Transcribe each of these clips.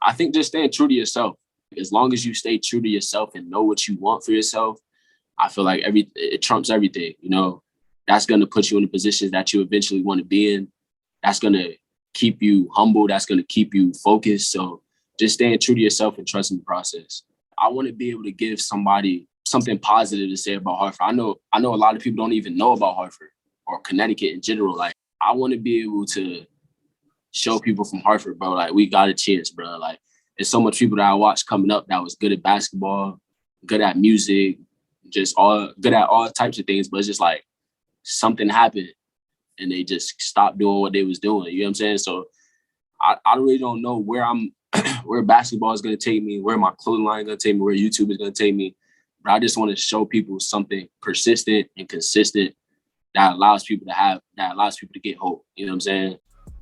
I think just staying true to yourself. As long as you stay true to yourself and know what you want for yourself, I feel like it trumps everything. You know, that's going to put you in the positions that you eventually want to be in. That's going to keep you humble. That's going to keep you focused. So just staying true to yourself and trusting the process. I want to be able to give somebody something positive to say about Hartford. I know a lot of people don't even know about Hartford or Connecticut in general. Like, I want to be able to show people from Hartford, bro, like, we got a chance, bro. Like, there's so much people that I watched coming up that was good at basketball, good at music, just all good at all types of things. But it's just like something happened and they just stopped doing what they was doing. You know what I'm saying? So I really don't know where where basketball is going to take me, where my clothing line is going to take me, where YouTube is going to take me. But I just want to show people something persistent and consistent that allows people to get hope. You know what I'm saying?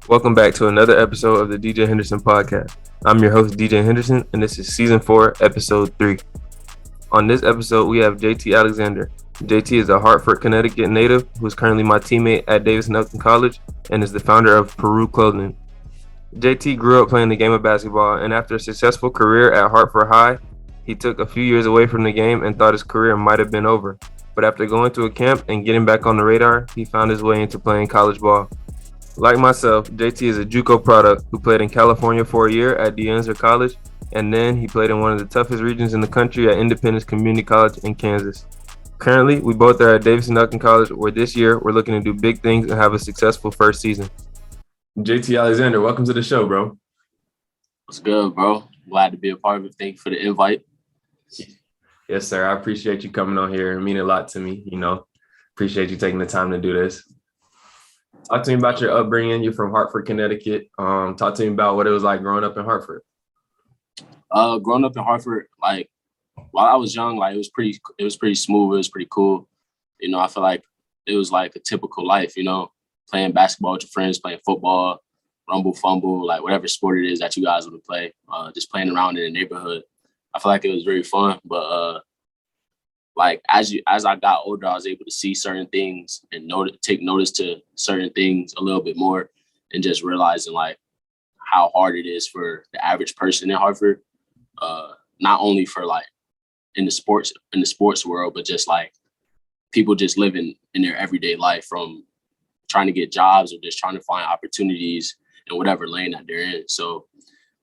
Welcome back to another episode of the DJ Henderson Podcast. I'm your host, DJ Henderson, and this is Season 4, Episode 3. On this episode, we have JT Alexander. JT is a Hartford, Connecticut native who is currently my teammate at Davis Elkins College and is the founder of Peru Clothing. JT grew up playing the game of basketball, and after a successful career at Hartford High, he took a few years away from the game and thought his career might have been over. But after going to a camp and getting back on the radar, he found his way into playing college ball. Like myself, JT is a Juco product who played in California for a year at Deanzor College, and then he played in one of the toughest regions in the country at Independence Community College in Kansas. Currently, we both are at Davis Elkins College, where this year we're looking to do big things and have a successful first season. JT Alexander, welcome to the show, bro. What's good, bro? Glad to be a part of it. Thank you for the invite. Yes, sir. I appreciate you coming on here. It means a lot to me, Appreciate you taking the time to do this. Talk to me about your upbringing. You're from Hartford, Connecticut. Talk to me about what it was like growing up in Hartford. Growing up in Hartford, like, while I was young, like, it was pretty smooth. It was pretty cool. I feel like it was like a typical life, playing basketball with your friends, playing football, rumble, fumble, like whatever sport it is that you guys want to play, just playing around in the neighborhood. I feel like it was very fun, but like as I got older, I was able to see certain things and take notice to certain things a little bit more, and just realizing like how hard it is for the average person in Hartford, not only for like in the sports world, but just like people just living in their everyday life, from trying to get jobs or just trying to find opportunities in whatever lane that they're in. So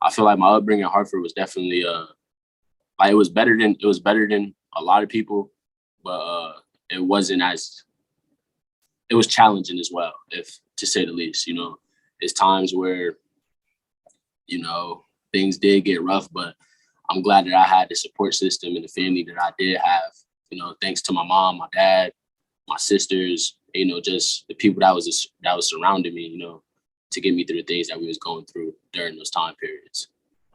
I feel like my upbringing in Hartford was definitely like it was better than a lot of people, but it was challenging as well, if to say the least. It's times where things did get rough, but I'm glad that I had the support system and the family that I did have, thanks to my mom, my dad, my sisters, just the people that was surrounding me, to get me through the things that we was going through during those time periods.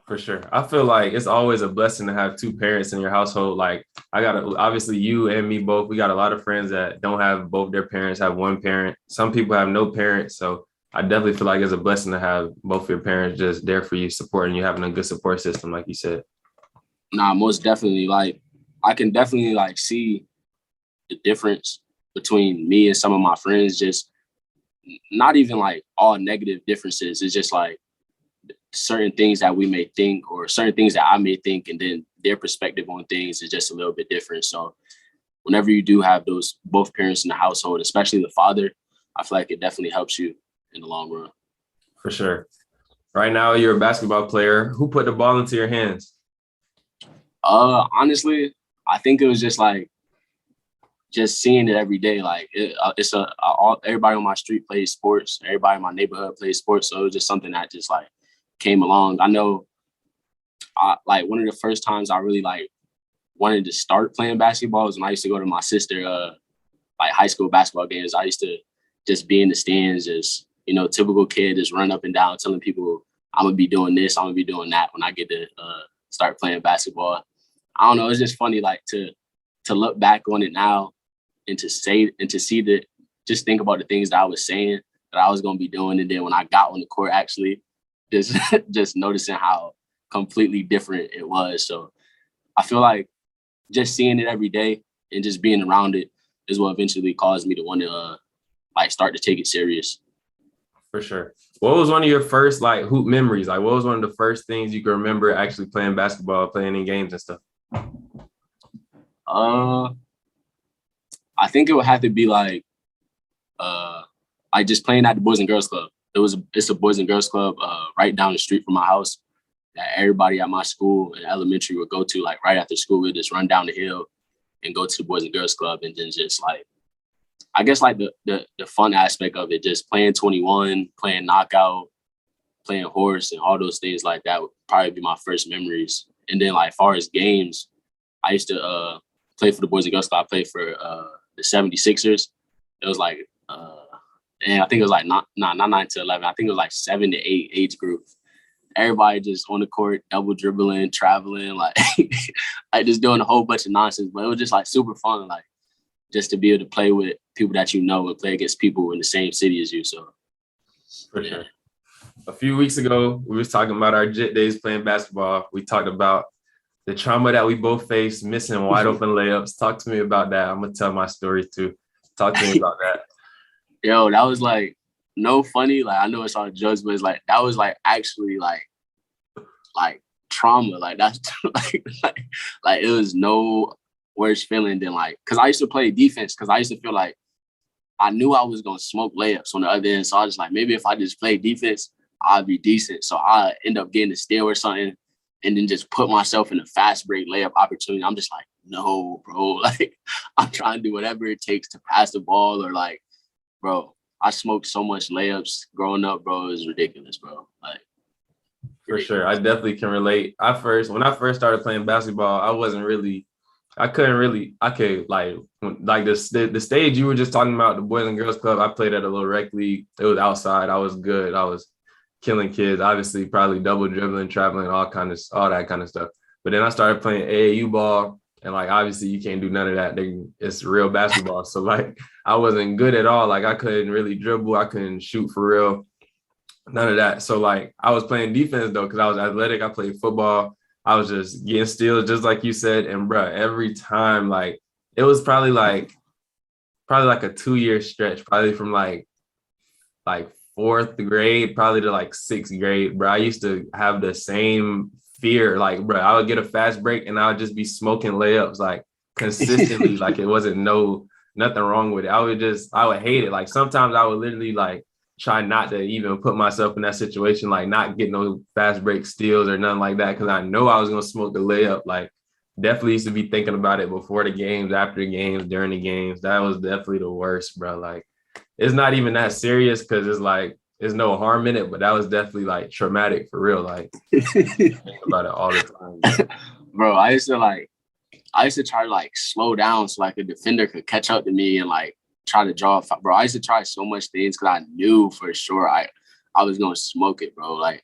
For sure. I feel like it's always a blessing to have two parents in your household. Like, obviously you and me both, we got a lot of friends that don't have both their parents, have one parent. Some people have no parents. So I definitely feel like it's a blessing to have both your parents just there for you, supporting you, having a good support system, like you said. Nah, most definitely. Like, I can definitely like see the difference between me and some of my friends, just not even like all negative differences. It's just like certain things that we may think, or certain things that I may think, and then their perspective on things is just a little bit different. So whenever you do have both parents in the household, especially the father, I feel like it definitely helps you in the long run. For sure. Right now, you're a basketball player. Who put the ball into your hands? Honestly, I think it was just like just seeing it every day. Like everybody on my street plays sports. Everybody in my neighborhood plays sports. So it was just something that just like came along. I know, like one of the first times I really like wanted to start playing basketball was when I used to go to my sister like high school basketball games. I used to just be in the stands, just typical kid, just run up and down telling people I'm gonna be doing this, I'm gonna be doing that when I get to start playing basketball. I don't know. It's just funny, like to look back on it now and to see just think about the things that I was saying that I was going to be doing. And then when I got on the court, actually just noticing how completely different it was. So I feel like just seeing it every day and just being around it is what eventually caused me to want to like start to take it serious. For sure. What was one of your first like hoop memories? Like, what was one of the first things you can remember actually playing basketball, playing in games and stuff? I think it would have to be like just playing at the Boys and Girls Club. It's a Boys and Girls Club right down the street from my house that everybody at my school in elementary would go to. Like right after school, we'd just run down the hill and go to the Boys and Girls Club, and then just like, I guess like the fun aspect of it, just playing 21, playing knockout, playing horse, and all those things like that would probably be my first memories. And then like, as far as games, I used to play for the Boys and Girls Club. I played for the 76ers. It was like, and I think it was like not 9 to 11. I think it was like 7 to 8 age group. Everybody just on the court, double dribbling, traveling, like, like just doing a whole bunch of nonsense. But it was just like super fun, like just to be able to play with people that you know and play against people in the same city as you. So, for sure. A few weeks ago, we was talking about our JIT days playing basketball. We talked about the trauma that we both faced, missing wide open layups. Talk to me about that. I'm gonna tell my story too. Talk to me about that. Yo, that was like no funny. Like I know it's all jokes, but it's like that was like actually like trauma. Like that's like it was no worse feeling than like, because I used to play defense, because I used to feel like I knew I was gonna smoke layups on the other end. So I was like, maybe if I just play defense, I'd be decent. So I end up getting a steal or something, and then just put myself in a fast break layup opportunity. I'm just like, no, bro. Like I'm trying to do whatever it takes to pass the ball, or like, bro, I smoked so much layups growing up, bro. It was ridiculous, bro. Like, for sure. I definitely can relate. When I first started playing basketball, I could like the stage you were just talking about, the Boys and Girls Club. I played at a little rec league. It was outside. I was good. I was killing kids, obviously probably double dribbling, traveling, all that kind of stuff. But then I started playing AAU ball, and like, obviously you can't do none of that. It's real basketball. So like, I wasn't good at all. Like I couldn't really dribble. I couldn't shoot for real. None of that. So like, I was playing defense though, because I was athletic. I played football. I was just getting steals, just like you said. And bro, every time, like, it was probably like a 2-year stretch, probably from like fourth grade, probably to like sixth grade, bro. I used to have the same fear. Like, bro, I would get a fast break and I would just be smoking layups like consistently. Like it wasn't nothing wrong with it. I would hate it. Like sometimes I would literally like try not to even put myself in that situation, like not get no fast break steals or nothing like that, because I know I was gonna smoke the layup. Like definitely used to be thinking about it before the games, after the games, during the games. That was definitely the worst, bro. Like it's not even that serious because it's like there's no harm in it, but that was definitely like traumatic for real. Like think about it all the time. Bro, I used to try to like slow down so like a defender could catch up to me and like try to draw a foul. Bro, I used to try so much things because I knew for sure I was gonna smoke it, bro. Like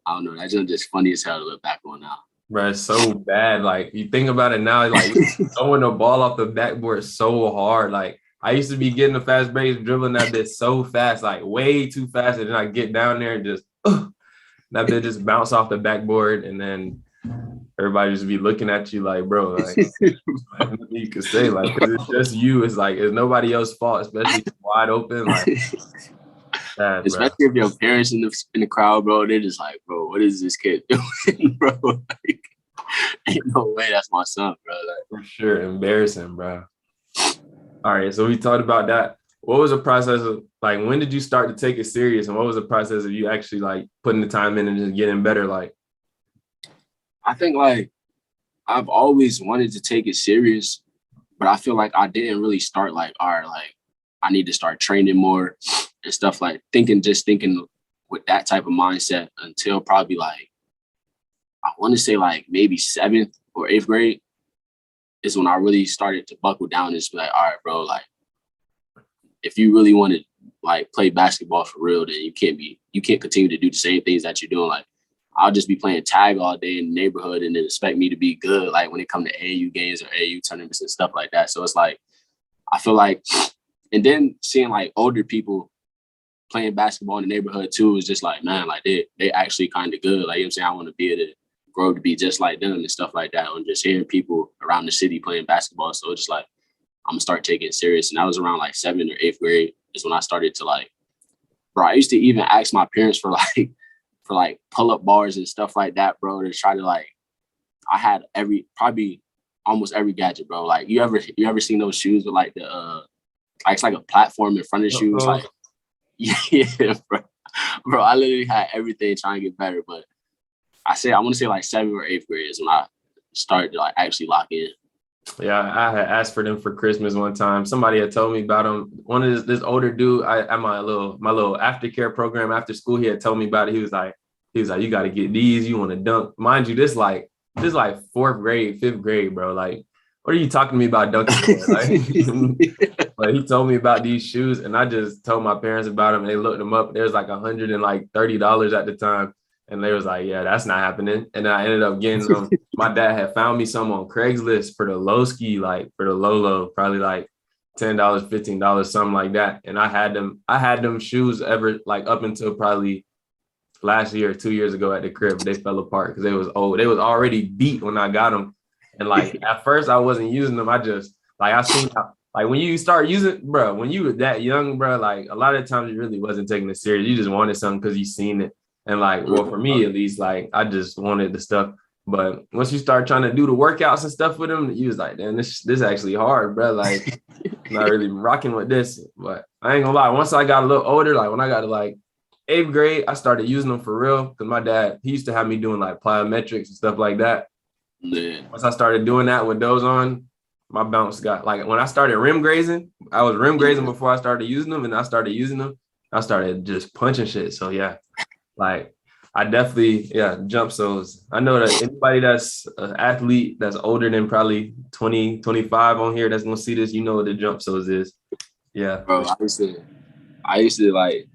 I don't know, that's just funny as hell to look back on now. Bro, it's so bad. Like you think about it now, like throwing the ball off the backboard so hard. Like I used to be getting the fast breaks, dribbling that bit so fast, like way too fast, and then I get down there and just that bit just bounce off the backboard, and then everybody just be looking at you like, bro, like nothing you could say, like, because it's just you. It's like it's nobody else's fault, especially wide open. Like, especially if your parents in the crowd, bro, they're just like, bro, what is this kid doing, bro? Like, ain't no way that's my son, bro. Like, for sure, embarrassing, bro. All right, so we talked about that. What was the process of, like, when did you start to take it serious, and what was the process of you actually like putting the time in and just getting better? Like, I think like I've always wanted to take it serious, but I feel like I didn't really start like, all right, like I need to start training more and stuff, like thinking with that type of mindset until probably like, I want to say like maybe 7th or 8th grade is when I really started to buckle down and just be like, all right, bro, like if you really want to like play basketball for real, then you can't continue to do the same things that you're doing. Like I'll just be playing tag all day in the neighborhood and then expect me to be good, like when it comes to AAU games or AAU tournaments and stuff like that. So it's like, I feel like, and then seeing like older people playing basketball in the neighborhood too is just like, man, like they actually kind of good. Like, you know what I'm saying? I want to be able to grow to be just like them and stuff like that. And just hearing people around the city playing basketball. So it's just like, I'm gonna start taking it serious. And that was around like 7th or 8th grade is when I started to like bro, I used to even ask my parents for pull-up bars and stuff like that, bro, to try to like, I had probably almost every gadget, bro. Like you ever seen those shoes with like the like it's like a platform in front of the shoes, like yeah, bro. I literally had everything trying to get better, but I want to say like 7th or 8th grade is when I started to like actually lock in. Yeah, I had asked for them for Christmas one time. Somebody had told me about them. One of this older dude, at my little aftercare program after school, he had told me about it. He was like, you got to get these. You want to dunk? Mind you, this like 4th grade, 5th grade, bro. Like, what are you talking to me about dunking for? Like, but he told me about these shoes, and I just told my parents about them. And they looked them up. There's like $130 at the time. And they was like, yeah, that's not happening. And then I ended up getting them. My dad had found me some on Craigslist for the low ski, like for the low, probably like $10, $15, something like that. And I had them shoes ever like up until probably last year, 2 years ago at the crib. They fell apart because they was old. They was already beat when I got them. And like at first I wasn't using them. I just like I seen like when you start using, bro, when you were that young, bro, like a lot of times you really wasn't taking it serious. You just wanted something because you seen it. And like, well, for me at least, like I just wanted the stuff. But once you start trying to do the workouts and stuff with them, you was like, man, this actually hard, bro. Like, I'm not really rocking with this. But I ain't gonna lie. Once I got a little older, like when I got to like 8th grade, I started using them for real. Because my dad, he used to have me doing like plyometrics and stuff like that. Yeah. Once I started doing that with those on, my bounce got like when I started rim grazing, I was rim grazing before I started using them. And I started using them. I started just punching shit. So yeah. Like, I definitely, jump soles. I know that anybody that's an athlete that's older than probably 20, 25 on here that's going to see this, you know what the jump soles is. Yeah. Bro, I used to like,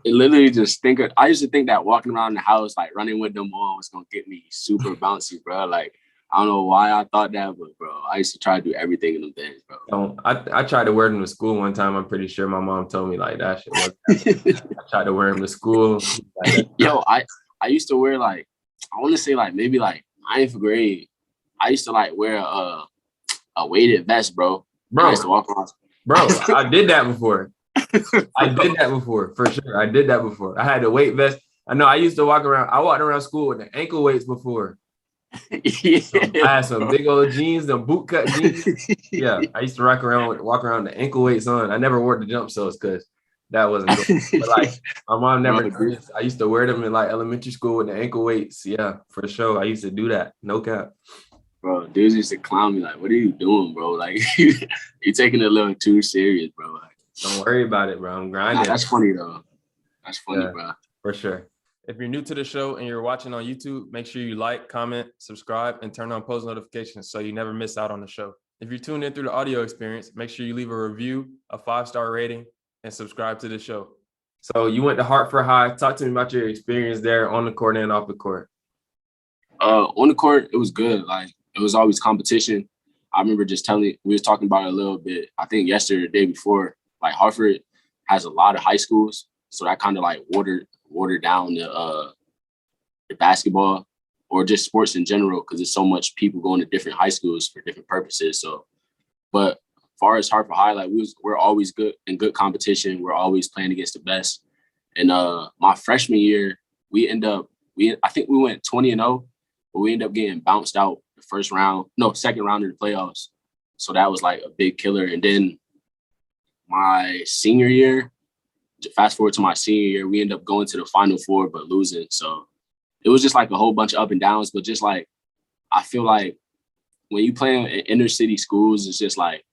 it literally just I used to think that walking around the house, like running with them on was going to get me super bouncy, bro. Like, I don't know why I thought that, but bro, I used to try to do everything in them things, bro. So I tried to wear them to school one time. I'm pretty sure my mom told me like that shit was. I tried to wear them to school. Like, yo, I used to wear like, I want to say like maybe like 9th grade. I used to like wear a weighted vest, bro. I used to walk around. Bro, I did that before. For sure. I did that before. I had a weight vest. I know I used to walk around. I walked around school with the ankle weights before. Yeah, I had some big old jeans, the boot cut jeans. Yeah, I used to walk around with the ankle weights on. I never wore the jump soles because that wasn't good. But like my mom never did. I used to wear them in like elementary school with the ankle weights. Yeah, for sure. I used to do that. No cap. Bro, dudes used to clown me like, what are you doing, bro? Like you taking it a little too serious, bro. Like, don't worry about it, bro. I'm grinding. Nah, that's funny though. That's funny, bro. For sure. If you're new to the show and you're watching on YouTube, make sure you like, comment, subscribe, and turn on post notifications so you never miss out on the show. If you're tuned in through the audio experience, make sure you leave a review, a 5-star rating, and subscribe to the show. So you went to Hartford High. Talk to me about your experience there on the court and off the court. On the court, it was good. Like, it was always competition. I remember we was talking about it a little bit, I think yesterday or the day before. Like, Hartford has a lot of high schools, so that kind of like watered down the basketball or just sports in general because there's so much people going to different high schools for different purposes. So, but as far as Hartford High, like we're always good in good competition. We're always playing against the best. And my freshman year, I think we went 20-0, but we ended up getting bounced out the second round of the playoffs. So that was like a big killer. And then my senior year, fast forward to my senior year, we ended up going to the Final Four, but losing. So it was just like a whole bunch of up and downs. But just like, I feel like when you play in inner city schools, it's just like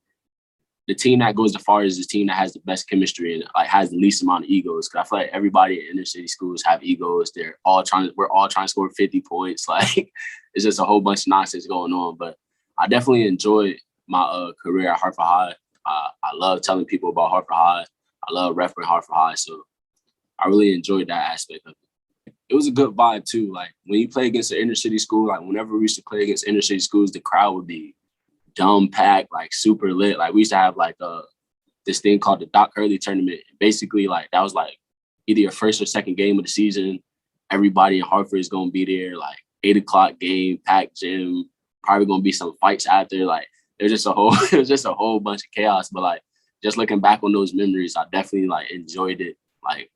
the team that goes the farthest is the team that has the best chemistry and like has the least amount of egos. Because I feel like everybody in inner city schools have egos. We're all trying to score 50 points. Like it's just a whole bunch of nonsense going on. But I definitely enjoyed my career at Hartford High. I love telling people about Hartford High. I love repping Hartford High, so I really enjoyed that aspect of it. It was a good vibe too. Like when you play against an inner city school, like whenever we used to play against inner city schools, the crowd would be dumb packed, like super lit. Like we used to have like this thing called the Doc Hurley tournament. Basically, like that was like either your first or second game of the season. Everybody in Hartford is gonna be there. Like 8:00 game, packed gym. Probably gonna be some fights after. Like it was just a whole bunch of chaos. But like, just looking back on those memories, I definitely like enjoyed it. Like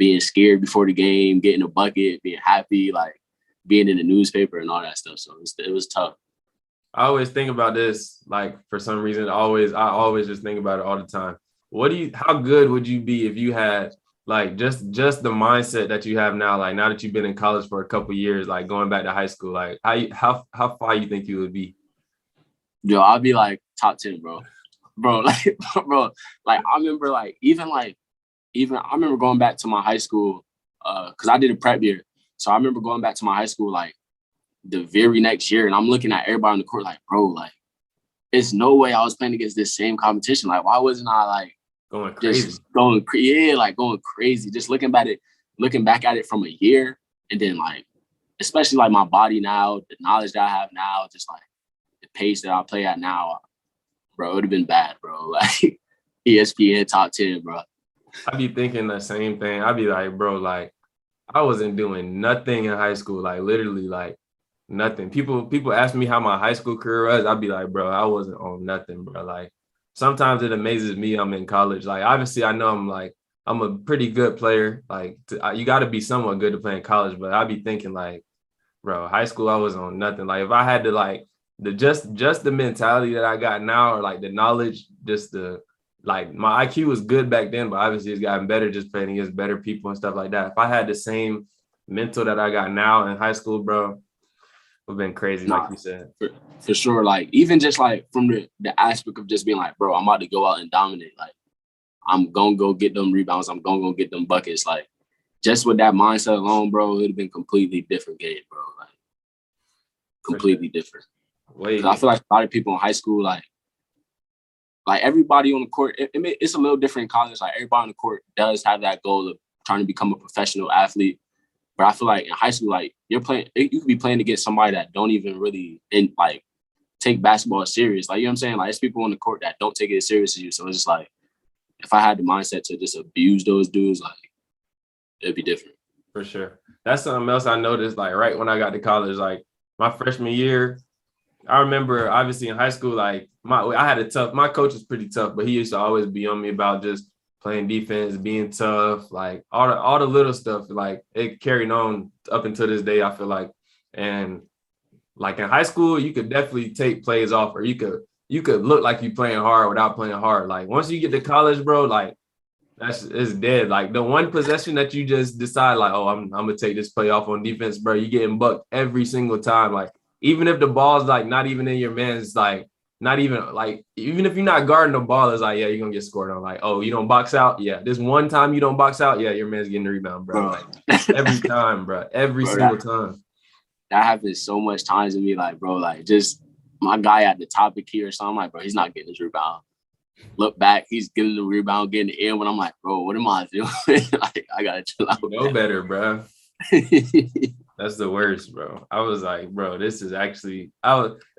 being scared before the game, getting a bucket, being happy, like being in the newspaper and all that stuff. So it was tough. I always think about this, like for some reason, I always just think about it all the time. How good would you be if you had like just the mindset that you have now, like now that you've been in college for a couple of years, like going back to high school, like how far you think you would be? Yo, I'll be like top 10, bro. Like I remember I remember going back to my high school because I did a prep year. So I remember going back to my high school like the very next year, and I'm looking at everybody on the court like, bro, like, it's no way I was playing against this same competition. Like, why wasn't I like going crazy? Going crazy. Just looking back at it from a year, and then like, especially like my body now, the knowledge that I have now, just like the pace that I play at now, bro, it would have been bad, bro. Like ESPN top 10, bro. I be thinking the same thing. I be like, bro, like I wasn't doing nothing in high school, like literally like nothing. People ask me how my high school career was. I'd be like, bro, I wasn't on nothing, bro. Like sometimes it amazes me I'm in college. Like obviously I know I'm a pretty good player. Like you got to be somewhat good to play in college, but I'd be thinking like, bro, high school I was on nothing. Like if I had to like just the mentality that I got now, or like the knowledge, just the like my IQ was good back then, but obviously it's gotten better just playing against better people and stuff like that. If I had the same mental that I got now in high school, bro, it would have been crazy, like you said. For sure. Like even just like from the aspect of just being like, bro, I'm about to go out and dominate. Like I'm gonna go get them rebounds. I'm gonna go get them buckets. Like just with that mindset alone, bro, it would have been completely different game, bro. Like completely different. Wait, I feel like a lot of people in high school, like everybody on the court, it's a little different in college. Like everybody on the court does have that goal of trying to become a professional athlete. But I feel like in high school, like you could be playing against somebody that don't even really take basketball serious. Like, you know what I'm saying? Like it's people on the court that don't take it as serious as you. So it's just like, if I had the mindset to just abuse those dudes, like it'd be different. For sure. That's something else I noticed, like right when I got to college, like my freshman year, I remember obviously in high school, like my coach was pretty tough, but he used to always be on me about just playing defense, being tough, like all the little stuff, like it carried on up until this day, I feel like. And like in high school, you could definitely take plays off, or you could look like you playing hard without playing hard. Like once you get to college, bro, like it's dead. Like the one possession that you just decide like, oh, I'm gonna take this play off on defense, bro, you getting bucked every single time. Like even if the ball's like not even in your man's, like not even like, even if you're not guarding the ball, it's like, yeah, you're gonna get scored on. Like, oh, you don't box out? Yeah. This one time you don't box out, yeah, your man's getting the rebound, bro. Like every time, bro. Every single time. That happens so much times to me, like, bro, like just my guy at the top of the key or something, like, bro, he's not getting his rebound. Look back, he's getting the rebound, getting the end when I'm like, bro, what am I doing? Like, I gotta chill out. You know better, bro. That's the worst, bro. I was like, bro, this is actually,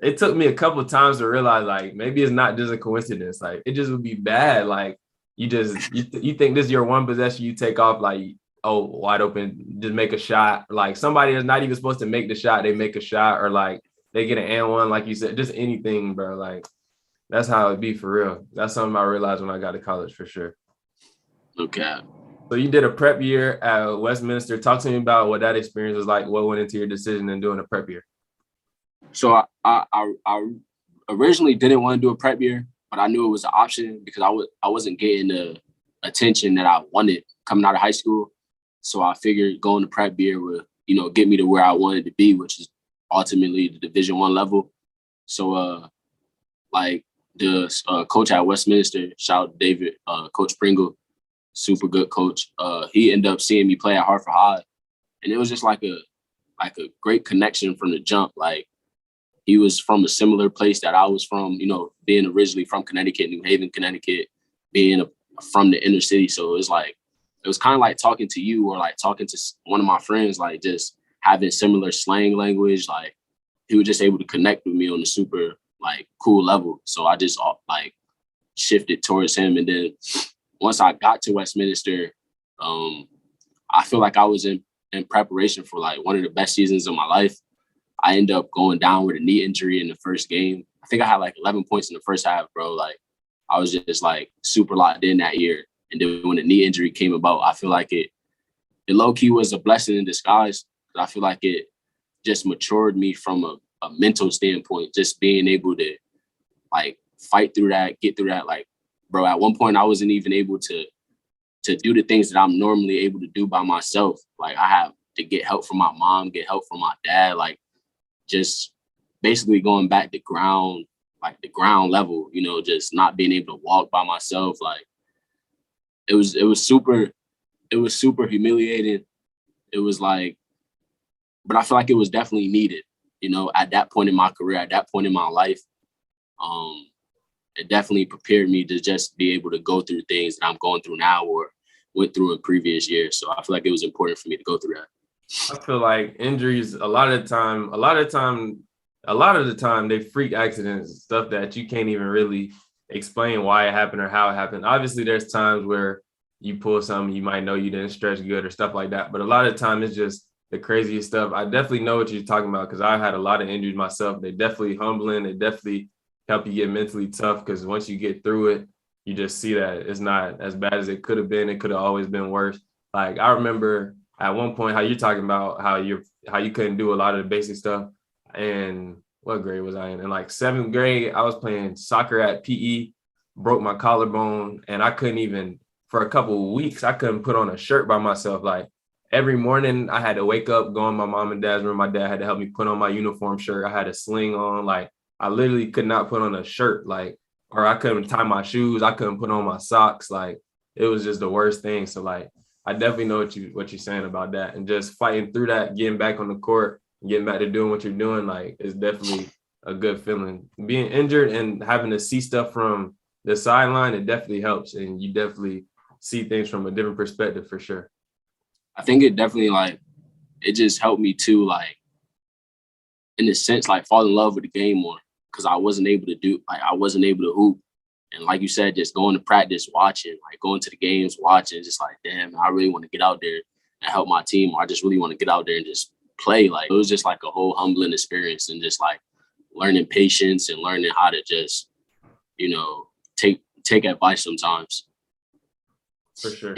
it took me a couple of times to realize, like, maybe it's not just a coincidence. Like, it just would be bad. Like, you think this is your one possession, you take off, like, oh, wide open, just make a shot. Like, somebody is not even supposed to make the shot, they make a shot, or like, they get an and one, like you said, just anything, bro. Like, that's how it'd be for real. That's something I realized when I got to college, for sure. Okay. So you did a prep year at Westminster. Talk to me about what that experience was like. What went into your decision in doing a prep year? So I originally didn't want to do a prep year, but I knew it was an option because I wasn't getting the attention that I wanted coming out of high school. So I figured going to prep year would, get me to where I wanted to be, which is ultimately the Division I level. So the coach at Westminster, shout out to David, Coach Pringle, super good coach. He ended up seeing me play at Hartford High, and it was just like a great connection from the jump. Like he was from a similar place that I was from, being originally from Connecticut, New Haven, Connecticut, being from the inner city. So it was kind of like talking to you or like talking to one of my friends, like just having similar slang language. Like he was just able to connect with me on a super like cool level. So I just like shifted towards him. And then once I got to Westminster, I feel like I was in preparation for like one of the best seasons of my life. I ended up going down with a knee injury in the first game. I think I had like 11 points in the first half, bro. Like I was just like super locked in that year. And then when the knee injury came about, I feel like it it low-key was a blessing in disguise. I feel like it just matured me from a mental standpoint, just being able to like fight through that, get through that. Like, bro, at one point I wasn't even able to do the things that I'm normally able to do by myself. Like, I have to get help from my mom, get help from my dad, like just basically going back to ground, like the ground level, you know, just not being able to walk by myself. Like, it was super humiliating. It was like, but I feel like it was definitely needed, you know, at that point in my career, at that point in my life. It definitely prepared me to just be able to go through things that I'm going through now or went through in previous years. So I feel like it was important for me to go through that. I feel like injuries a lot of the time they freak accidents, stuff that you can't even really explain why it happened or how it happened. Obviously, there's times where you pull something, you might know you didn't stretch good or stuff like that. But a lot of the time it's just the craziest stuff. I definitely know what you're talking about because I had a lot of injuries myself. They definitely humbling. They definitely help you get mentally tough because once you get through it, you just see that it's not as bad as it could have been. It could have always been worse. Like, I remember at one point how you're talking about how you couldn't do a lot of the basic stuff. And what grade was I in? In like 7th grade, I was playing soccer at PE, broke my collarbone, and I couldn't even, for a couple of weeks, I couldn't put on a shirt by myself. Like, every morning I had to wake up, go in my mom and dad's room. My dad had to help me put on my uniform shirt. I had a sling on. Like, I literally could not put on a shirt, like, or I couldn't tie my shoes. I couldn't put on my socks. Like, it was just the worst thing. So, like, I definitely know what you're saying about that. And just fighting through that, getting back on the court, getting back to doing what you're doing, like, is definitely a good feeling. Being injured and having to see stuff from the sideline, it definitely helps. And you definitely see things from a different perspective for sure. I think it definitely, like, it just helped me too, like, in a sense, like, fall in love with the game more because I wasn't able to hoop. And like you said, just going to practice, watching, like going to the games, watching, just like, damn, I really want to get out there and help my team. Or I just really want to get out there and just play. Like, it was just like a whole humbling experience and just like learning patience and learning how to just, you know, take advice sometimes. For sure.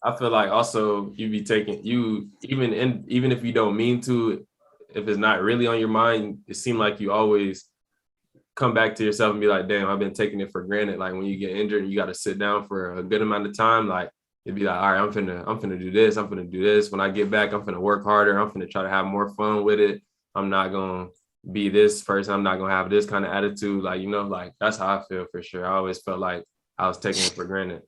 I feel like also even if you don't mean to, if it's not really on your mind, it seems like you always come back to yourself and be like, damn, I've been taking it for granted. Like, when you get injured and you got to sit down for a good amount of time, like, you'd be like, all right, I'm finna do this. I'm finna do this. When I get back, I'm finna work harder. I'm finna try to have more fun with it. I'm not going to be this person. I'm not going to have this kind of attitude. Like, you know, like, that's how I feel for sure. I always felt like I was taking it for granted.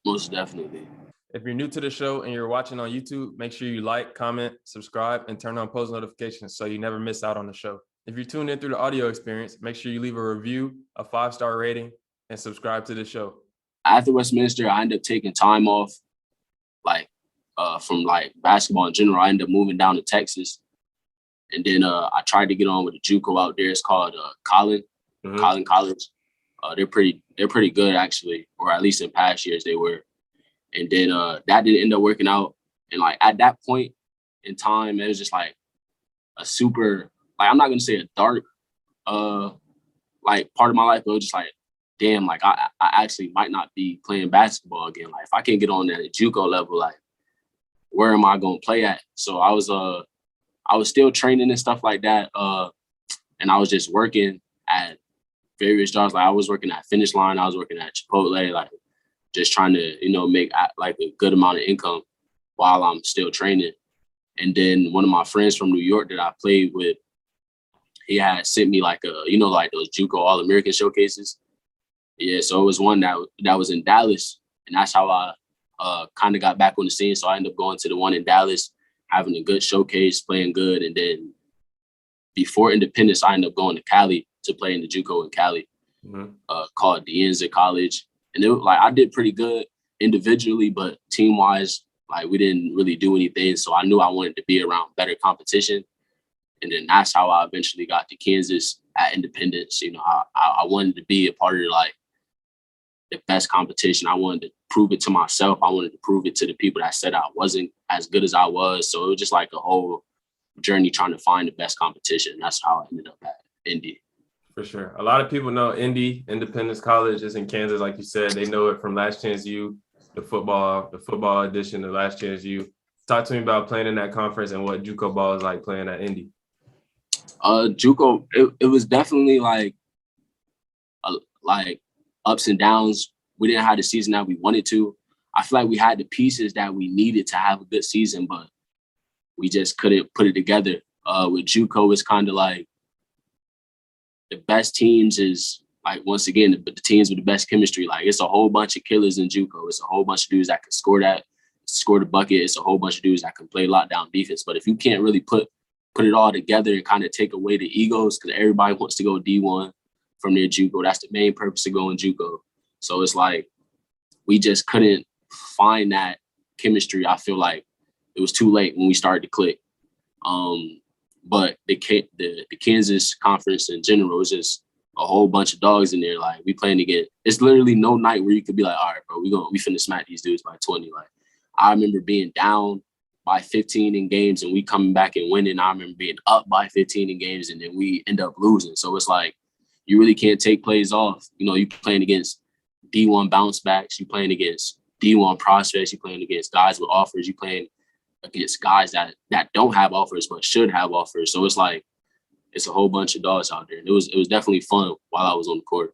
Most definitely. If you're new to the show and you're watching on YouTube, make sure you like, comment, subscribe, and turn on post notifications so you never miss out on the show. If you're tuned in through the audio experience, make sure you leave a review, a 5-star rating, and subscribe to the show. After Westminster, I ended up taking time off, like, from like basketball in general. I ended up moving down to Texas. And then I tried to get on with a Juco out there. It's called Collin College. They're pretty good, actually, or at least in past years they were. And then that didn't end up working out. And like at that point in time, it was just like a super, like, I'm not gonna say a dark like part of my life, but it was just like, damn, like I actually might not be playing basketball again. Like, if I can't get on that Juco level, like, where am I gonna play at? So I was still training and stuff like that. And I was just working at various jobs. Like, I was working at Finish Line, I was working at Chipotle, like, just trying to, you know, make like a good amount of income while I'm still training. And then one of my friends from New York that I played with, he had sent me like like those Juco All-American showcases. Yeah, so it was one that was in Dallas, and that's how I kind of got back on the scene. So I ended up going to the one in Dallas, having a good showcase, playing good. And then before Independence, I ended up going to Cali to play in the Juco in Cali, called Deanzor College. And it was like, I did pretty good individually, but team-wise, like, we didn't really do anything. So I knew I wanted to be around better competition. And then that's how I eventually got to Kansas at Independence. You know, I wanted to be a part of like the best competition. I wanted to prove it to myself. I wanted to prove it to the people that said I wasn't as good as I was. So it was just like a whole journey trying to find the best competition. That's how I ended up at Indy. For sure. A lot of people know Independence College is in Kansas. Like you said, they know it from Last Chance U, the football edition of Last Chance U. Talk to me about playing in that conference and what Juco ball is like playing at Indy. Juco, it was definitely like ups and downs. We didn't have the season that we wanted to. I feel like we had the pieces that we needed to have a good season, but we just couldn't put it together. With Juco, it's kind of like the best teams is like, once again, the teams with the best chemistry. Like, it's a whole bunch of killers in Juco. It's a whole bunch of dudes that can score the bucket. It's a whole bunch of dudes that can play lockdown defense. But if you can't really put it all together and kind of take away the egos, because everybody wants to go D1 from their Juco. That's the main purpose of going Juco. So it's like we just couldn't find that chemistry. I feel like it was too late when we started to click. But the Kansas conference in general is just a whole bunch of dogs in there. Like, we playing again. It's literally no night where you could be like, all right, bro, we finna smack these dudes by 20. Like, I remember being down by 15 in games and we coming back and winning. I remember being up by 15 in games and then we end up losing. So it's like, you really can't take plays off. You know, you playing against D1 bounce backs, you playing against D1 prospects, you playing against guys with offers, you playing against guys that don't have offers but should have offers. So it's like, it's a whole bunch of dogs out there. And it was definitely fun while I was on the court.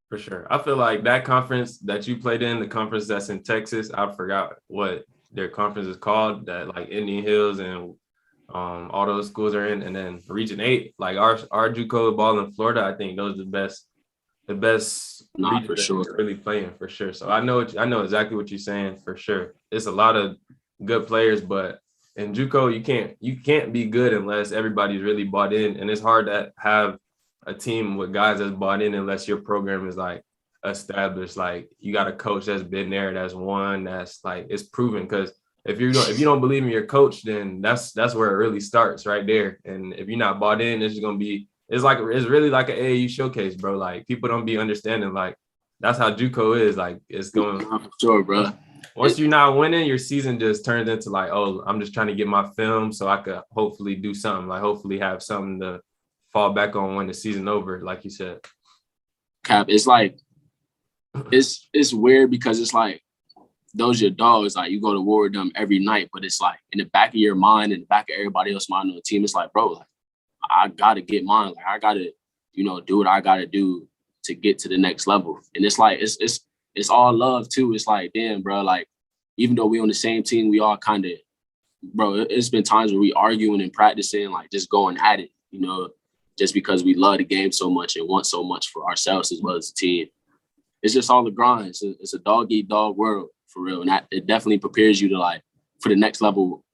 For sure. I feel like that conference that you played in, the conference that's in Texas, I forgot what their conference is called, that like Indian Hills and all those schools are in, and then Region 8, like our Juco ball in Florida, I think those are the best regions for sure. Really playing, for sure. So I know exactly what you're saying, for sure. It's a lot of good players, but in Juco, you can't be good unless everybody's really bought in, and it's hard to have a team with guys that's bought in unless your program is like established. Like, you got a coach that's been there, that's won, that's like, it's proven. Because if you don't believe in your coach, then that's where it really starts right there. And if you're not bought in, it's really like an AAU showcase, bro. Like, people don't be understanding. Like, that's how Juco is. Like, it's going. For sure, bro. Once you're not winning, your season just turns into like, oh, I'm just trying to get my film so I could hopefully do something. Like, hopefully have something to fall back on when the season over, like you said. Cap, it's like, it's weird because it's like, those are your dogs. Like, you go to war with them every night, but it's like in the back of your mind, in the back of everybody else's mind on the team, it's like, bro, like, I gotta get mine. Like, I gotta, do what I gotta do to get to the next level. And it's like, it's all love too. It's like, damn, bro, like, even though we on the same team, we all kind of, bro, it's been times where we arguing and practicing, like, just going at it, just because we love the game so much and want so much for ourselves as well as the team. It's just all the grind. It's a dog-eat-dog world, for real. And it definitely prepares you to, like, for the next level,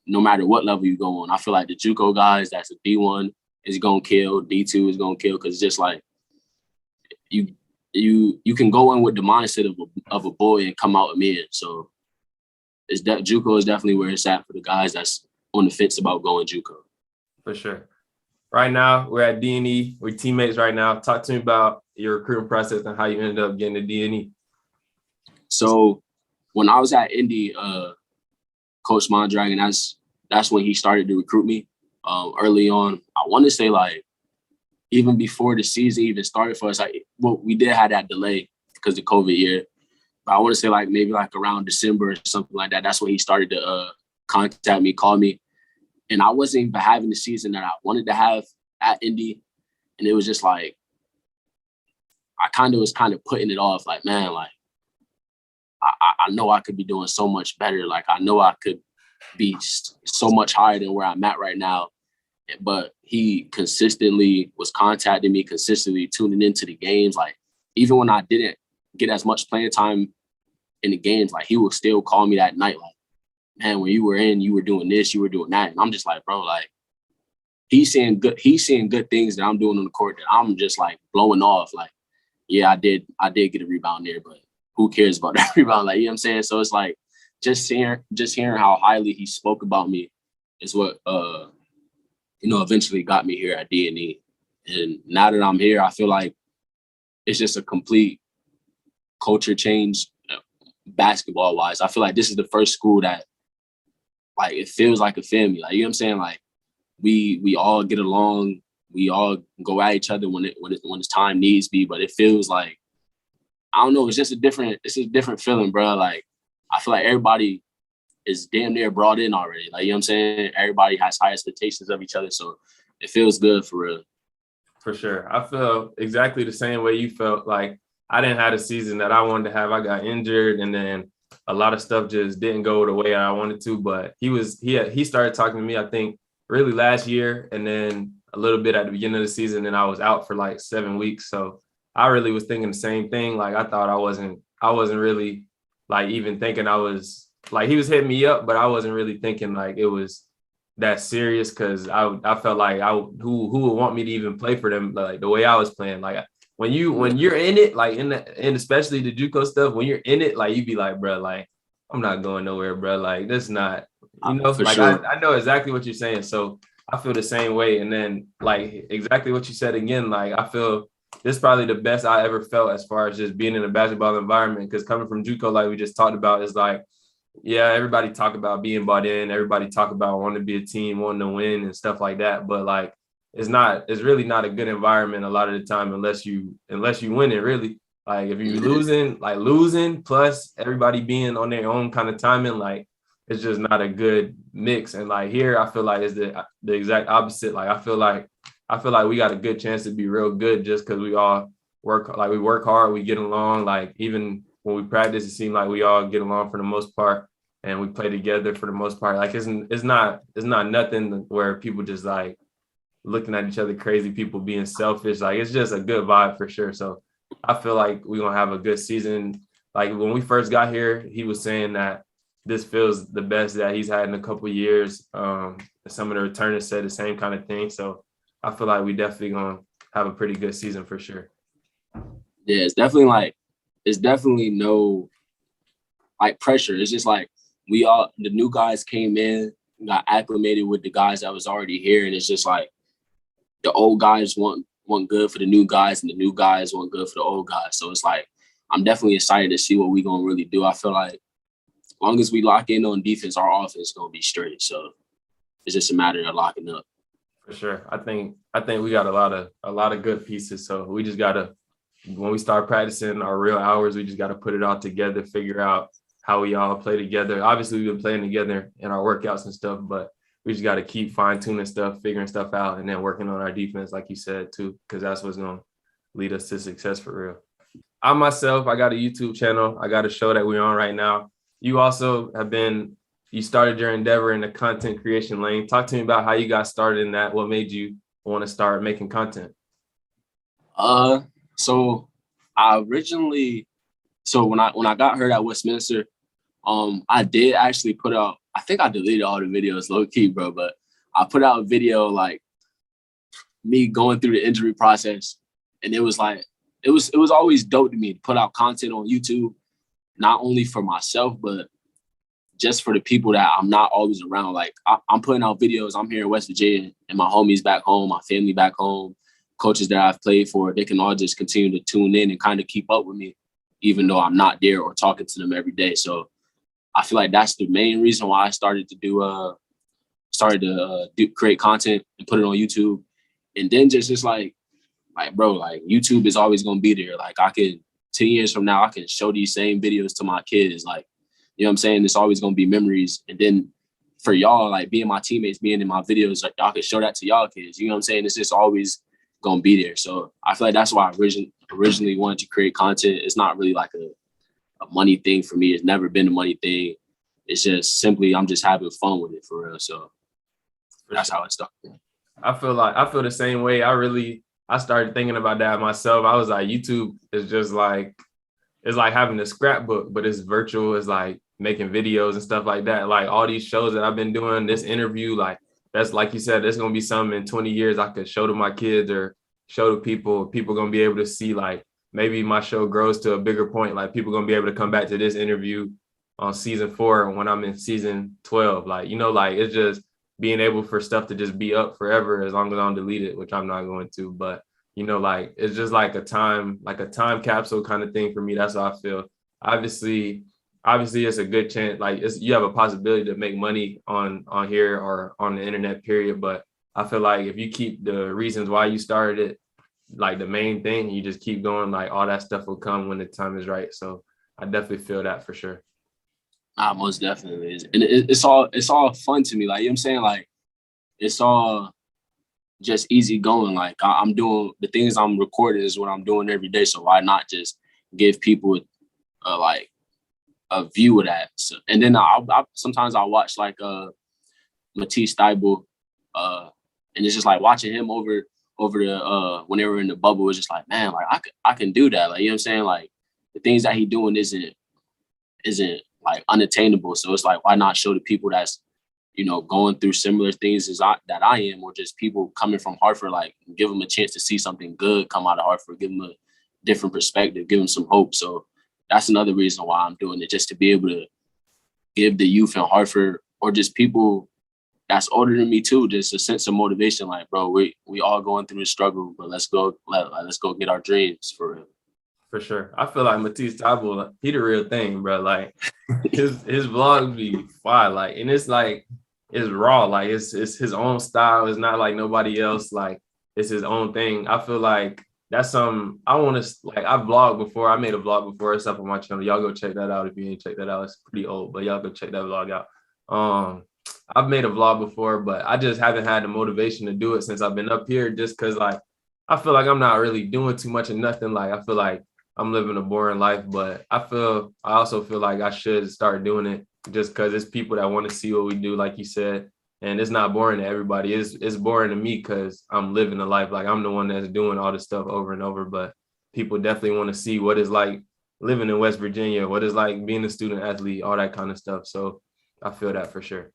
no matter what level you go on. I feel like the Juco guys, that's a D1 is going to kill, D2 is going to kill, because it's just like, you can go in with the mindset of a boy and come out a man. So Juco is definitely where it's at for the guys that's on the fence about going Juco. For sure. Right now, we're at D&E. We're teammates right now. Talk to me about your recruiting process and how you ended up getting to D&E. So when I was at Indy, Coach Mondragon, that's when he started to recruit me early on. I want to say, like, even before the season even started for us, we did have that delay because of the COVID year. But I want to say, like, maybe like around December or something like that. That's when he started to contact me, call me. And I wasn't even having the season that I wanted to have at Indy. And it was just like, I was putting it off. Like, man, like, I know I could be doing so much better. Like, I know I could be so much higher than where I'm at right now. But he consistently was contacting me, consistently tuning into the games. Like, even when I didn't get as much playing time in the games, like, he would still call me that night, like, man, when you were in, you were doing this, you were doing that. And I'm just like, bro, like, he's seeing good things that I'm doing on the court that I'm just like blowing off. Like, yeah, I did get a rebound there, but who cares about that rebound? Like, you know what I'm saying? So it's like, just hearing how highly he spoke about me is what eventually got me here at D&E. And now that I'm here, I feel like it's just a complete culture change basketball wise. I feel like this is the first school that, like, it feels like a family. Like, you know what I'm saying? Like, we all get along. We all go at each other when it's time needs be. But it feels like, I don't know. It's a different feeling, bro. Like, I feel like everybody is damn near brought in already. Like, you know what I'm saying? Everybody has high expectations of each other. So it feels good for real. For sure. I feel exactly the same way you felt. Like, I didn't have a season that I wanted to have. I got injured, and then a lot of stuff just didn't go the way I wanted to. But he started talking to me, I think, really last year, and then a little bit at the beginning of the season, and I was out for like 7 weeks. So I really was thinking the same thing. Like, I thought I wasn't really like even thinking I was like, he was hitting me up, but I wasn't really thinking like it was that serious, because I felt like who would want me to even play for them, like the way I was playing. Like, when you're in it, like and especially the Juco stuff, when you're in it, like you be like, bro, like I'm not going nowhere, bro. Like, this not, like sure. I know exactly what you're saying. So I feel the same way. And then like exactly what you said again, like I feel this is probably the best I ever felt as far as just being in a basketball environment, because coming from Juco, like we just talked about, is like, yeah, everybody talk about being bought in. Everybody talk about wanting to be a team, wanting to win and stuff like that. But like, it's really not a good environment a lot of the time unless you win it, really. Like, if you're losing plus everybody being on their own kind of timing, like it's just not a good mix. And like here, I feel like it's the exact opposite. Like I feel like we got a good chance to be real good just because we all work hard, we get along. Like even when we practice, it seems like we all get along for the most part, and we play together for the most part. Like it's not nothing where people just like looking at each other crazy, people being selfish. Like it's just a good vibe for sure. So I feel like we're gonna have a good season. Like when we first got here, he was saying that this feels the best that he's had in a couple of years. Some of the returners said the same kind of thing. So I feel like we definitely gonna have a pretty good season for sure. Yeah, it's definitely no like pressure. It's just like the new guys came in, got acclimated with the guys that was already here, and it's just like the old guys want good for the new guys, and the new guys want good for the old guys. So it's like I'm definitely excited to see what we're gonna really do. I feel like as long as we lock in on defense, our offense is gonna be straight. So it's just a matter of locking up. For sure. I think we got a lot of good pieces. So we just gotta, when we start practicing our real hours, we just gotta put it all together, figure out how we all play together. Obviously, we've been playing together in our workouts and stuff, but we just got to keep fine-tuning stuff, figuring stuff out, and then working on our defense, like you said, too, because that's what's going to lead us to success for real. I got a YouTube channel. I got a show that we're on right now. You also you started your endeavor in the content creation lane. Talk to me about how you got started in that. What made you want to start making content? So I originally, when I got hurt at Westminster, I did actually put out, I think I deleted all the videos low key, bro, but I put out a video like me going through the injury process. And it was like, it was always dope to me to put out content on YouTube, not only for myself, but just for the people that I'm not always around. Like I'm putting out videos. I'm here in West Virginia and my homies back home, my family back home, coaches that I've played for, they can all just continue to tune in and kind of keep up with me, even though I'm not there or talking to them every day. So I feel like that's the main reason why I started to create content and put it on YouTube. And then just like, bro, like YouTube is always going to be there. Like 10 years from now, I can show these same videos to my kids. Like, you know what I'm saying? It's always going to be memories. And then for y'all, like being my teammates, being in my videos, like y'all can show that to y'all kids. You know what I'm saying? It's just always going to be there. So I feel like that's why I originally wanted to create content. It's not really like a money thing for me. It's never been a money thing. It's just simply I'm just having fun with it for real. So that's how it started. I feel the same way. I started thinking about that myself. I was like, YouTube is just like, it's like having a scrapbook, but it's virtual. It's like making videos and stuff like that. Like all these shows that I've been doing, this interview, like that's, like you said, there's going to be something in 20 years I could show to my kids or show to people. People going to be able to see, like, maybe my show grows to a bigger point. Like people going to be able to come back to this interview on season 4 when I'm in season 12. Like, you know, like it's just being able for stuff to just be up forever as long as I don't delete it, which I'm not going to. But, you know, like it's just like a time capsule kind of thing for me. That's how I feel. Obviously it's a good chance. Like you have a possibility to make money on here or on the internet, period. But I feel like if you keep the reasons why you started it, like the main thing, you just keep going, like all that stuff will come when the time is right. So I definitely feel that for sure. Most definitely is. And it's all fun to me. Like, you know what I'm saying? Like, it's all just easy going. Like, I'm doing the things I'm recording is what I'm doing every day. So why not just give people like a view of that? So, and then I sometimes I watch like Matisse Dabo, and it's just like watching him over the when they were in the bubble. It was just like, man, like I can do that. Like, you know what I'm saying? Like, the things that he doing isn't like unattainable. So it's like, why not show the people that's, you know, going through similar things that I am, or just people coming from Hartford, like give them a chance to see something good come out of Hartford, give them a different perspective, give them some hope. So that's another reason why I'm doing it, just to be able to give the youth in Hartford, or just people that's older than me too, just a sense of motivation. Like, bro, we all going through a struggle, but let's go get our dreams for real. For sure. I feel like Matisse Dabo, he the real thing, bro. Like his vlogs be fire. Like, and it's like, it's raw. Like it's his own style. It's not like nobody else. Like, it's his own thing. I feel like that's something I want to, like, I vlogged before. I made a vlog before and stuff on my channel. Y'all go check that out if you ain't check that out. It's pretty old, but y'all go check that vlog out. I've made a vlog before, but I just haven't had the motivation to do it since I've been up here, just because, like, I feel like I'm not really doing too much of nothing. Like, I feel like I'm living a boring life, but I also feel like I should start doing it, just because it's people that want to see what we do, like you said. And it's not boring to everybody. It's boring to me because I'm living a life. Like, I'm the one that's doing all this stuff over and over, but people definitely want to see what it's like living in West Virginia, what it's like being a student athlete, all that kind of stuff. So I feel that for sure.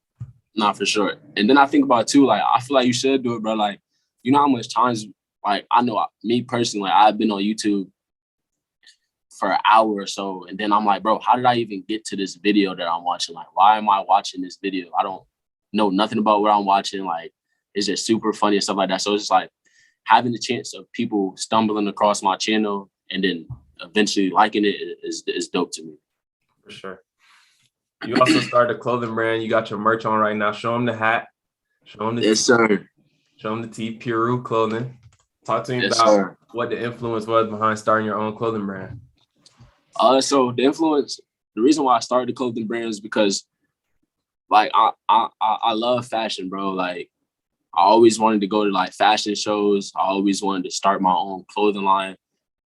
Nah, for sure. And then I think about too, like, I feel like you should do it, bro. Like, you know how much times, like, I know me personally, like, I've been on YouTube for an hour or so, and then I'm like, bro, how did I even get to this video that I'm watching? Like, why am I watching this video? I don't know nothing about what I'm watching. Like, it's just super funny and stuff like that. So it's just like having the chance of people stumbling across my channel and then eventually liking it is dope to me. For sure. You also started a clothing brand. You got your merch on right now. Show them the hat. Show them the yes, sir. Show them the tee. Peru Clothing. Talk to me yes, about sir. What the influence was behind starting your own clothing brand. So the reason why I started the clothing brand is because, like, I love fashion, bro. Like, I always wanted to go to like fashion shows. I always wanted to start my own clothing line,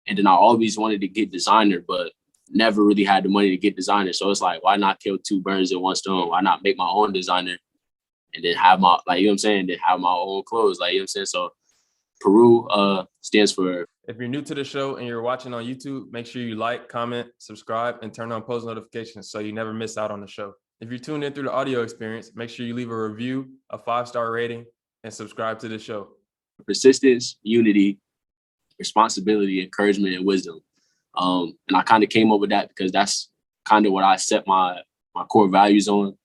and then I always wanted to get designer, but never really had the money to get designer. So it's like, why not kill two birds with one stone? Why not make my own designer and then have my, like, you know what I'm saying, then have my own clothes, like, you know what I'm saying? So Peru stands for. If you're new to the show and you're watching on YouTube, make sure you like, comment, subscribe, and turn on post notifications so you never miss out on the show. If you're tuned in through the audio experience, make sure you leave a review, a 5-star rating, and subscribe to the show. Persistence, unity, responsibility, encouragement, and wisdom. And I kind of came up with that because that's kind of what I set my core values on.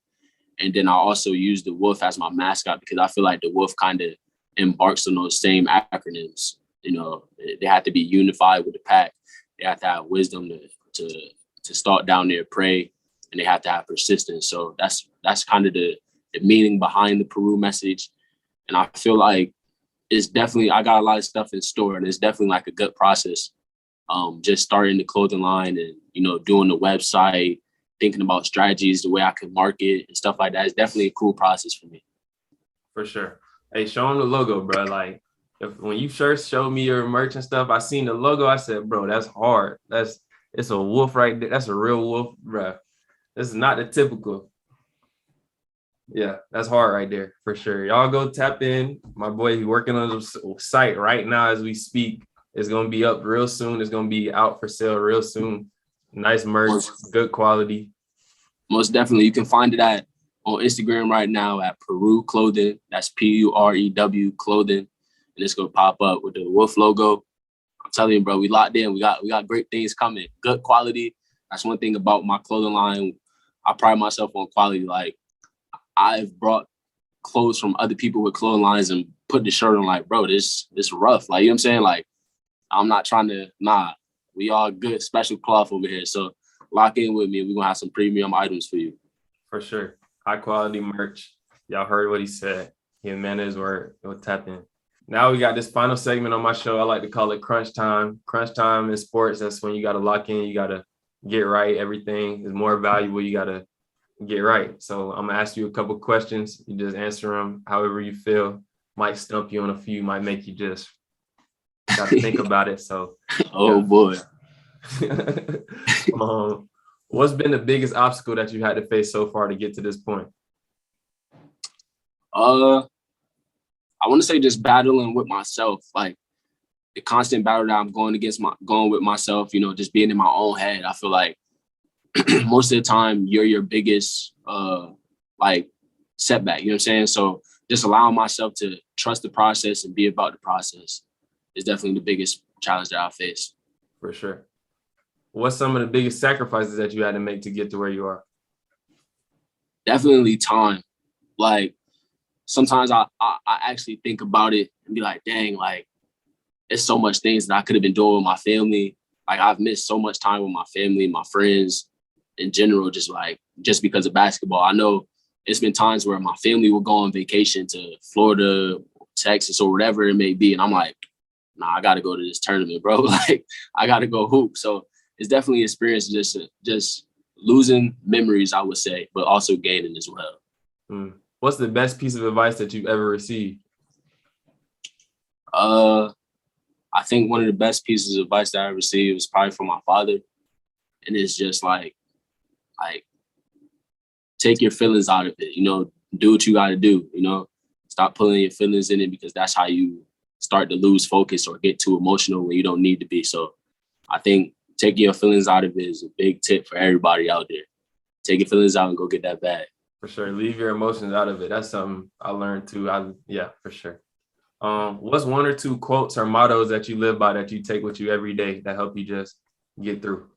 And then I also use the wolf as my mascot because I feel like the wolf kind of embarks on those same acronyms. You know, they have to be unified with the pack. They have to have wisdom to start down there, pray, and they have to have persistence. So that's kind of the meaning behind the Peru message. And I feel like it's definitely, I got a lot of stuff in store, and it's definitely like a good process. Just starting the clothing line and, you know, doing the website, thinking about strategies, the way I can market and stuff like that. It's definitely a cool process for me. For sure. Hey, show them the logo, bro. Like, when you first showed me your merch and stuff, I seen the logo. I said, bro, that's hard. It's a wolf right there. That's a real wolf, bro. This is not the typical. Yeah, that's hard right there for sure. Y'all go tap in. My boy, he's working on the site right now as we speak. It's going to be up real soon. It's going to be out for sale real soon. Nice merch, good quality. Most definitely. You can find it on Instagram right now at Peru Clothing. That's PUREW Clothing. And it's going to pop up with the wolf logo. I'm telling you, bro, we locked in. We got great things coming. Good quality. That's one thing about my clothing line. I pride myself on quality. Like, I've brought clothes from other people with clothing lines and put the shirt on, like, bro, this rough. Like, you know what I'm saying? Like, I'm not trying to, we all good, special cloth over here. So lock in with me. We're going to have some premium items for you. For sure. High quality merch. Y'all heard what he said. He meant his word. We'll tap in. Now we got this final segment on my show. I like to call it crunch time. Crunch time in sports, that's when you got to lock in. You got to get right. Everything is more valuable. You got to get right. So I'm gonna ask you a couple questions. You just answer them however you feel. Might stump you on a few, might make you just gotta think about it. So boy. What's been the biggest obstacle that you had to face so far to get to this point? I want to say just battling with myself, like the constant battle that I'm going with myself, just being in my own head. I feel like most of the time you're your biggest setback, you know what I'm saying? So just allowing myself to trust the process and be about the process is definitely the biggest challenge that I face. For sure. What's some of the biggest sacrifices that you had to make to get to where you are? Definitely time. Like sometimes I actually think about it and be like, dang, like it's so much things that I could have been doing with my family. Like I've missed so much time with my family, my friends in general, just because of basketball. I know it's been times where my family will go on vacation to Florida, Texas, or whatever it may be. And I'm like, nah, I got to go to this tournament, bro. Like I got to go hoop. So it's definitely experience just losing memories, I would say, but also gaining as well. What's the best piece of advice that you've ever received? I think one of the best pieces of advice that I received was probably from my father. And it's just like take your feelings out of it, do what you got to do, stop pulling your feelings in it, because that's how you start to lose focus or get too emotional when you don't need to be. So I think taking your feelings out of it is a big tip for everybody out there. Take your feelings out and go get that bag. For sure. Leave your emotions out of it. That's something I learned too. Yeah, for sure. What's one or two quotes or mottos that you live by that you take with you every day that help you just get through?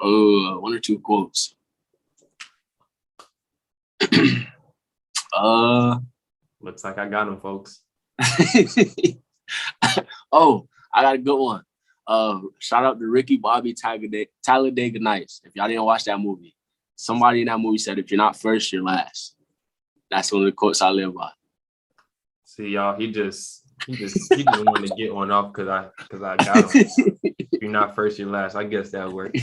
One or two quotes. Looks like I got them, folks. Oh, I got a good one. Shout out to Ricky Bobby Talladega Nights. If y'all didn't watch that movie, somebody in that movie said, "If you're not first, you're last." That's one of the quotes I live by. See, y'all, he just wanted to get one off because I got him. If you're not first, you're last. I guess that works.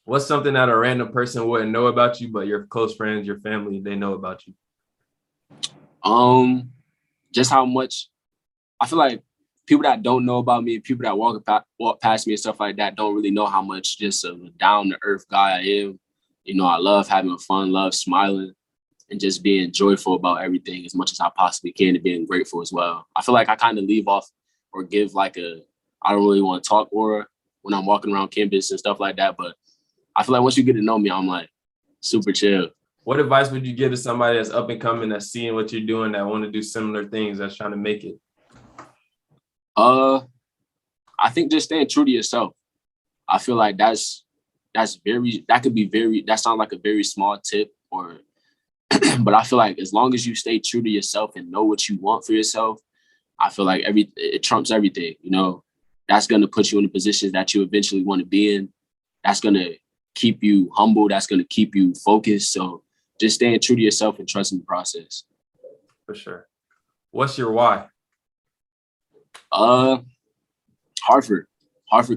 What's something that a random person wouldn't know about you, but your close friends, your family, they know about you? Just how much I feel like people that don't know about me, people that walk past me and stuff like that, don't really know how much just of a down to earth guy I am. I love having fun, love smiling, and just being joyful about everything as much as I possibly can, and being grateful as well. I feel like I kind of leave off or give I don't really want to talk aura when I'm walking around campus and stuff like that. But I feel like once you get to know me, I'm like super chill. What advice would you give to somebody that's up and coming, that's seeing what you're doing, that want to do similar things, that's trying to make it? I think just staying true to yourself. I feel like that sounds like a very small tip, but I feel like as long as you stay true to yourself and know what you want for yourself, I feel like it trumps everything. That's going to put you in the positions that you eventually want to be in. That's going to keep you humble. That's going to keep you focused. So just staying true to yourself and trusting the process. For sure. What's your why? Hartford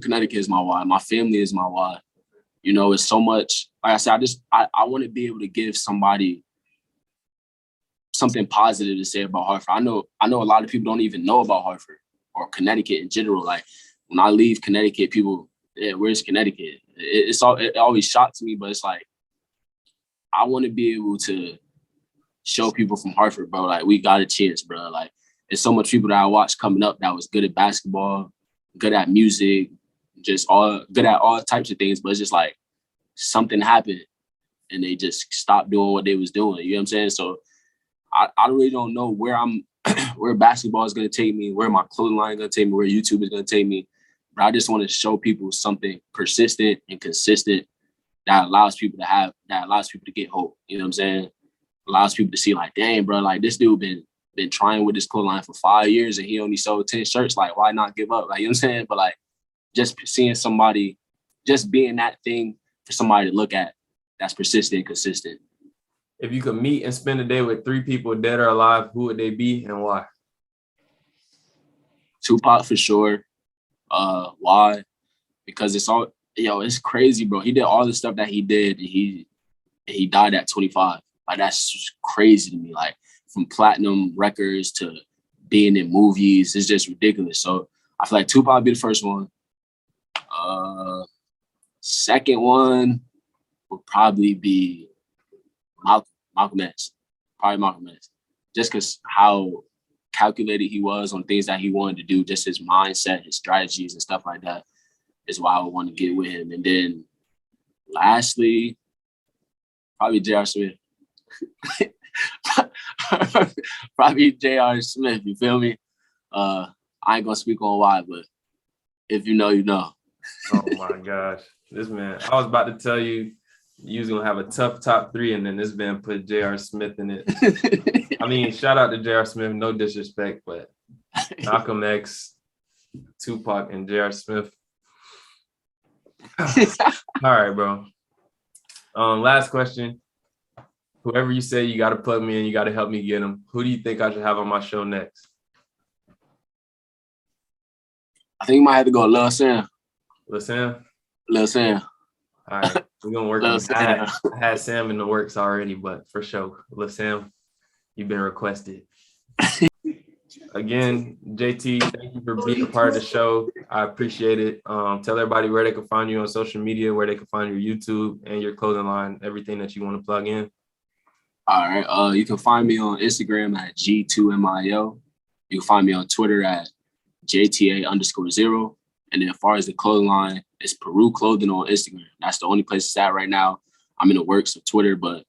Connecticut is my why. My family is my why. It's so much. Like I said, I want to be able to give somebody something positive to say about Hartford. I know a lot of people don't even know about Hartford or Connecticut in general. Like when I leave Connecticut, people, yeah, where's Connecticut? It always shocks me, but it's like I want to be able to show people from Hartford, bro. Like we got a chance, bro. Like there's so much people that I watched coming up that was good at basketball, good at music, just all good at all types of things. But it's just like something happened and they just stopped doing what they was doing. You know what I'm saying? So I really don't know where basketball is going to take me, where my clothing line is going to take me, where YouTube is going to take me. But I just want to show people something persistent and consistent that allows people to get hope. You know what I'm saying? Allows people to see like, dang, bro, like this dude been trying with this clothing line for 5 years and he only sold 10 shirts. Like, why not give up? Like, you know what I'm saying? But like just seeing somebody, just being that thing for somebody to look at that's persistent and consistent. If you could meet and spend a day with 3 people, dead or alive, who would they be and why? Tupac for sure. Why? Because it's Yo, it's crazy, bro. He did all the stuff that he did, and he died at 25. Like, that's just crazy to me. Like, from platinum records to being in movies, it's just ridiculous. So I feel like Tupac would be the first one. Second one would probably be Malcolm X. Probably Malcolm X. Just because how calculated he was on things that he wanted to do, just his mindset, his strategies and stuff like that is why I would want to get with him. And then lastly, probably J.R. Smith. Probably J.R. Smith, you feel me? I ain't gonna speak on why, but if you know, you know. Oh my gosh. This man, I was about to tell you was gonna have a tough top 3, and then this man put J.R. Smith in it. I mean, shout out to J.R. Smith, no disrespect, but Malcolm X, Tupac, and J.R. Smith. All right, bro. Last question. Whoever you say you got to plug me in, you got to help me get him. Who do you think I should have on my show next? I think you might have to go Lil Sam. Lil Sam? Lil Sam. All right, we're going to work on that. I had Sam in the works already, but for sure. Lil Sam, you've been requested. Again, JT, thank you for being a part of the show. I appreciate it. Tell everybody where they can find you on social media, where they can find your YouTube and your clothing line, everything that you want to plug in. All right. You can find me on Instagram at G2MIO. You can find me on Twitter at JTA_0. And then as far as the clothing line, it's Peru Clothing on Instagram. That's the only place it's at right now. I'm in the works of Twitter, but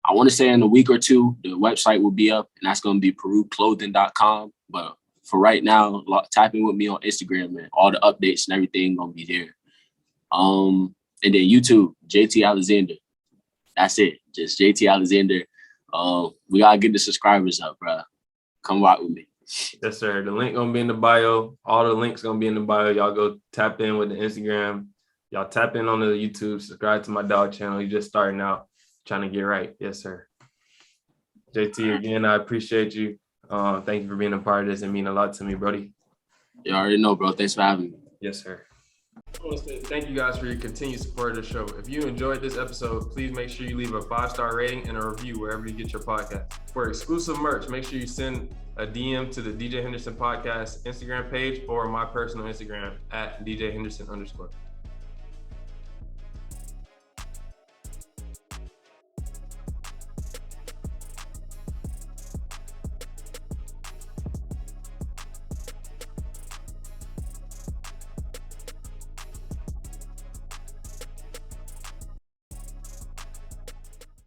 I want to say in a week or two, the website will be up, and that's going to be PeruClothing.com. But for right now, type in with me on Instagram, man. All the updates and everything going to be there. And then YouTube, JT Alexander. That's it. Just JT Alexander. We got to get the subscribers up, bro. Come rock with me. Yes, sir. The link going to be in the bio. All the links going to be in the bio. Y'all go tap in with the Instagram. Y'all tap in on the YouTube. Subscribe to my dog channel. He's just starting out. Trying to get right. Yes, sir. JT, again, I appreciate you. Thank you for being a part of this. It means a lot to me, Brody. You already know, bro. Thanks for having me. Yes, sir. Thank you guys for your continued support of the show. If you enjoyed this episode, please make sure you leave a 5-star rating and a review wherever you get your podcast. For exclusive merch, make sure you send a DM to the DJ Henderson Podcast Instagram page or my personal Instagram at DJ Henderson_.